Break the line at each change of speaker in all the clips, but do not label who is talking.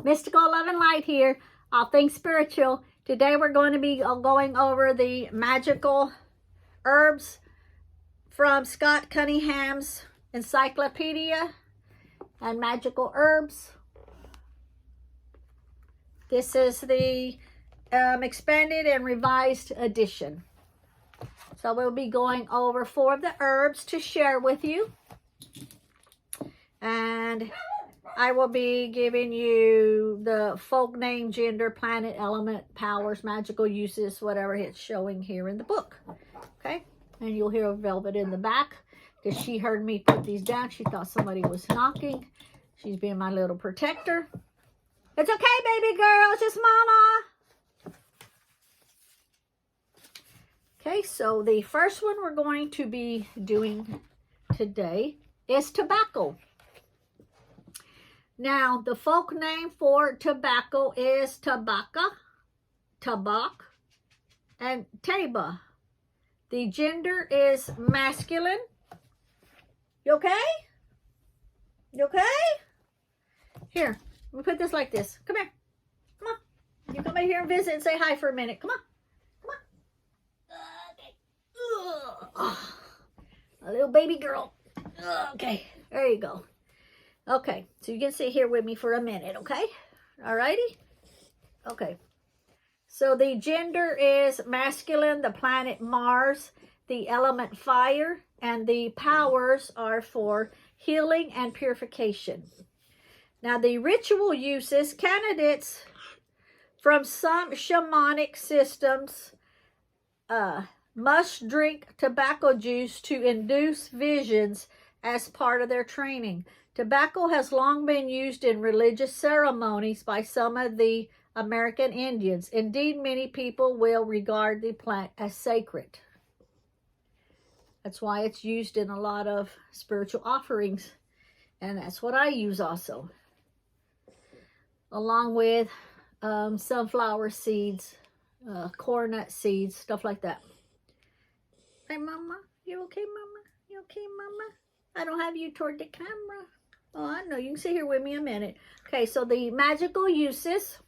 Mystical Love and Light here, all things spiritual. Today we're going to be going over the magical herbs from Scott Cunningham's Encyclopedia and Magical Herbs. This is the expanded and revised edition. So we'll be going over 4 of the herbs to share with you. And I will be giving you the folk name, gender, planet, element, powers, magical uses, whatever it's showing here in the book. Okay? And you'll hear Velvet in the back because she heard me put these down. She thought somebody was knocking. She's being my little protector. It's okay, baby girl. It's just Mama. Okay, so the first one we're going to be doing today is tobacco. Now, the folk name for tobacco is tabaka, tabak, and taba. The gender is masculine. You okay? You okay? Here, we put this like this. Come here. Come on. You come in here and visit and say hi for a minute. Come on. Come on. Okay. A little baby girl. Okay, there you go. Okay, so you can sit here with me for a minute, okay? Alrighty? Okay. So the gender is masculine, the planet Mars, the element fire, and the powers are for healing and purification. Now the ritual uses, candidates from some shamanic systems must drink tobacco juice to induce visions as part of their training. Tobacco has long been used in religious ceremonies by some of the American Indians. Indeed, many people will regard the plant as sacred. That's why it's used in a lot of spiritual offerings. And that's what I use also. Along with sunflower seeds, corn nut seeds, stuff like that. Hey, Mama. You okay, Mama? You okay, Mama? I don't have you toward the camera. Oh, I know. You can sit here with me a minute. Okay, so the magical uses.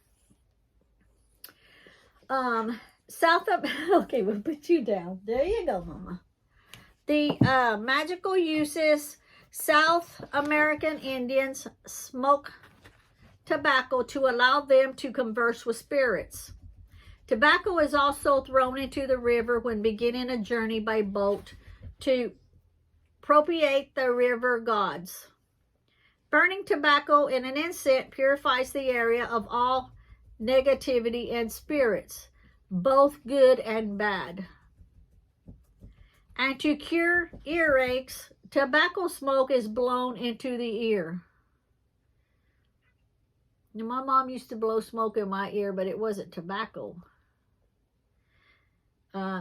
Okay, we'll put you down. There you go, Mama. The magical uses. South American Indians smoke tobacco to allow them to converse with spirits. Tobacco is also thrown into the river when beginning a journey by boat to propitiate the river gods. Burning tobacco in an incense purifies the area of all negativity and spirits, both good and bad. And to cure earaches, tobacco smoke is blown into the ear. Now, my mom used to blow smoke in my ear, but it wasn't tobacco.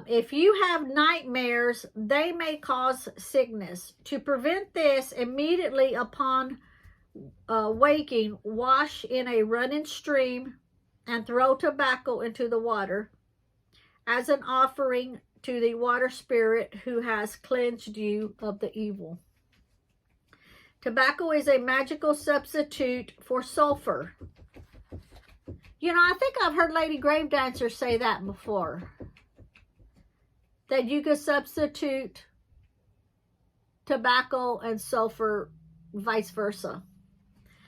If you have nightmares, they may cause sickness. To prevent this, immediately upon waking, wash in a running stream and throw tobacco into the water as an offering to the water spirit who has cleansed you of the evil. Tobacco is a magical substitute for sulfur. You know, I think I've heard Lady Grave Dancer say that before. That you could substitute tobacco and sulfur, vice versa.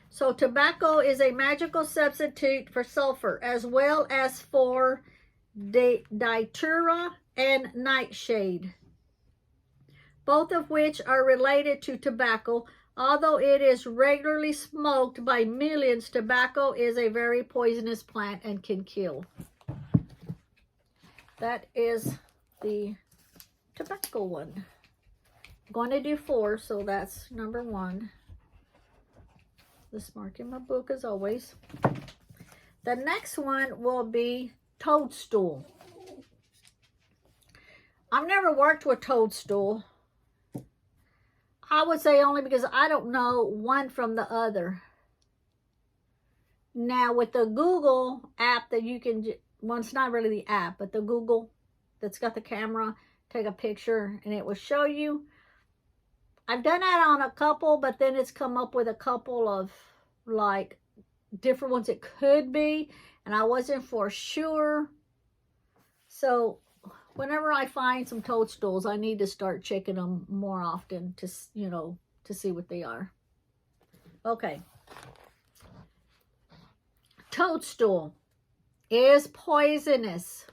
So tobacco is a magical substitute for sulfur, as well as for datura and nightshade, both of which are related to tobacco. Although it is regularly smoked by millions, tobacco is a very poisonous plant and can kill. That is the tobacco one. I'm going to do 4, so that's number 1. This mark in my book as always. The next one will be toadstool. I've never worked with toadstool. I would say only because I don't know one from the other. Now with the Google app that you can, well, it's not really the app, but the Google that's got the camera, take a picture and it will show you. I've done that on a couple, but then it's come up with a couple of like different ones it could be, and I wasn't for sure. So whenever I find some toadstools, I need to start checking them more often to, you know, to see what they are. Okay. Toadstool is poisonous.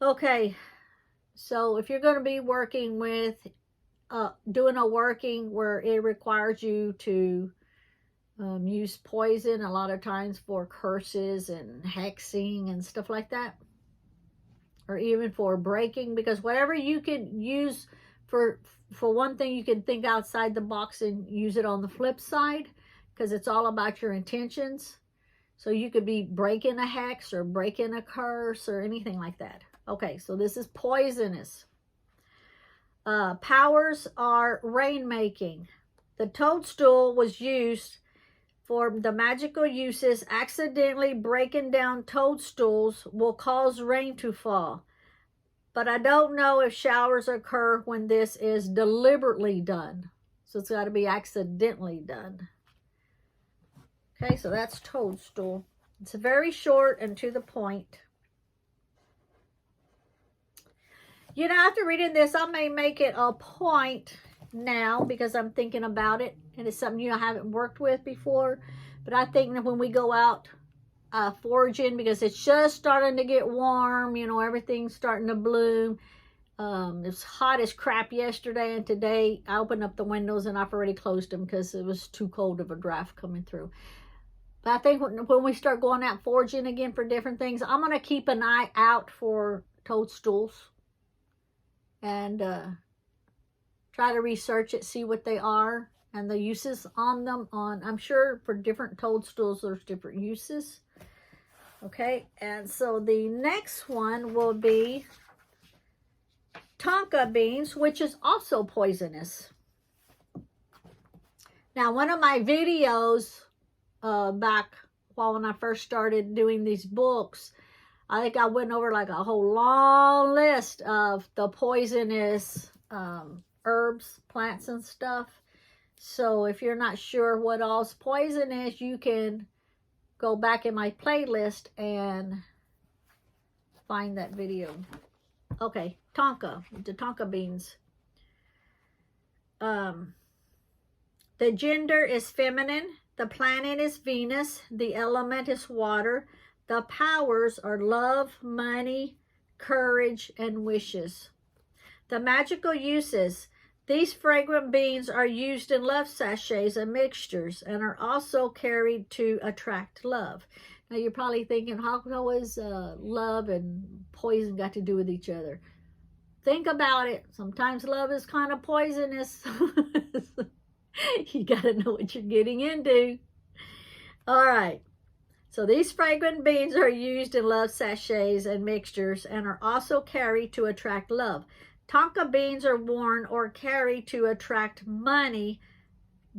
Okay, so if you're going to be working with, doing a working where it requires you to use poison a lot of times for curses and hexing and stuff like that, or even for breaking, because whatever you can use for one thing, you can think outside the box and use it on the flip side, because it's all about your intentions. So you could be breaking a hex or breaking a curse or anything like that. Okay, so this is poisonous. Powers are rainmaking. The toadstool was used for the magical uses. Accidentally breaking down toadstools will cause rain to fall. But I don't know if showers occur when this is deliberately done. So it's got to be accidentally done. Okay, so that's toadstool. It's very short and to the point. You know, after reading this, I may make it a point now because I'm thinking about it. And it's something I haven't worked with before. But I think that when we go out foraging, because it's just starting to get warm, you know, everything's starting to bloom. It was hot as crap yesterday, and today I opened up the windows and I've already closed them because it was too cold of a draft coming through. But I think when we start going out foraging again for different things, I'm going to keep an eye out for toadstools and try to research it, see what they are and the uses on them. I'm sure for different toadstools there's different uses. Okay, and so the next one will be Tonka beans, which is also poisonous. Now, one of my videos back when I first started doing these books, I think I went over like a whole long list of the poisonous herbs, plants, and stuff. So if you're not sure what all's poisonous, you can go back in my playlist and find that video. Okay, Tonka, the Tonka beans. The gender is feminine. The planet is Venus. The element is water. The powers are love, money, courage, and wishes. The magical uses. These fragrant beans are used in love sachets and mixtures and are also carried to attract love. Now you're probably thinking, how is love and poison got to do with each other? Think about it. Sometimes love is kind of poisonous. You got to know what you're getting into. All right. So these fragrant beans are used in love sachets and mixtures and are also carried to attract love. Tonka beans are worn or carried to attract money,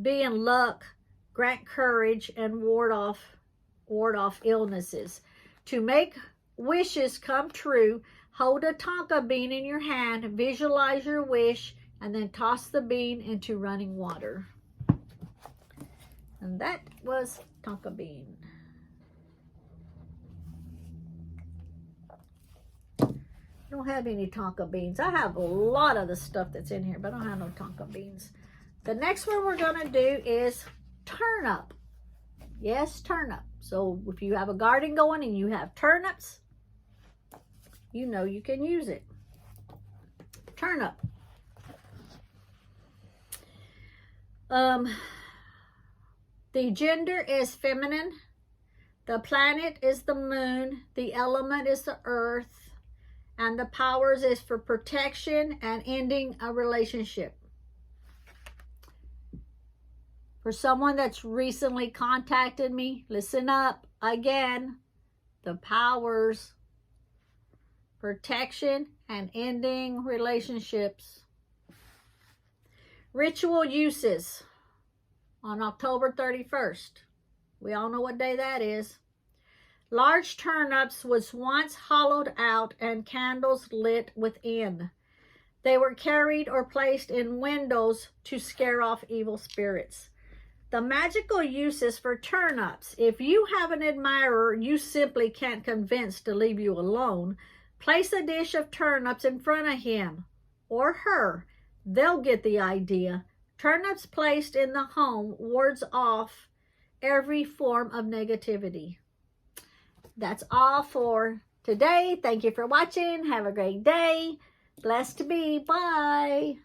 be in luck, grant courage, and ward off illnesses. To make wishes come true, hold a Tonka bean in your hand, visualize your wish, and then toss the bean into running water. And that was Tonka bean. I don't have any Tonka beans. I have a lot of the stuff that's in here, but I don't have no Tonka beans. The next one we're going to do is turnip. Yes, turnip. So if you have a garden going and you have turnips, you know you can use it. Turnip. The gender is feminine. The planet is the moon. The element is the earth. And the powers is for protection and ending a relationship. For someone that's recently contacted me, listen up again. The powers, protection, and ending relationships. Ritual uses on October 31st. We all know what day that is. Large turnips was once hollowed out and candles lit within. They were carried or placed in windows to scare off evil spirits. The magical uses for turnips. If you have an admirer you simply can't convince to leave you alone, place a dish of turnips in front of him or her. They'll get the idea. Turnips placed in the home wards off every form of negativity. That's all for today. Thank you for watching. Have a great day. Blessed to be. Bye.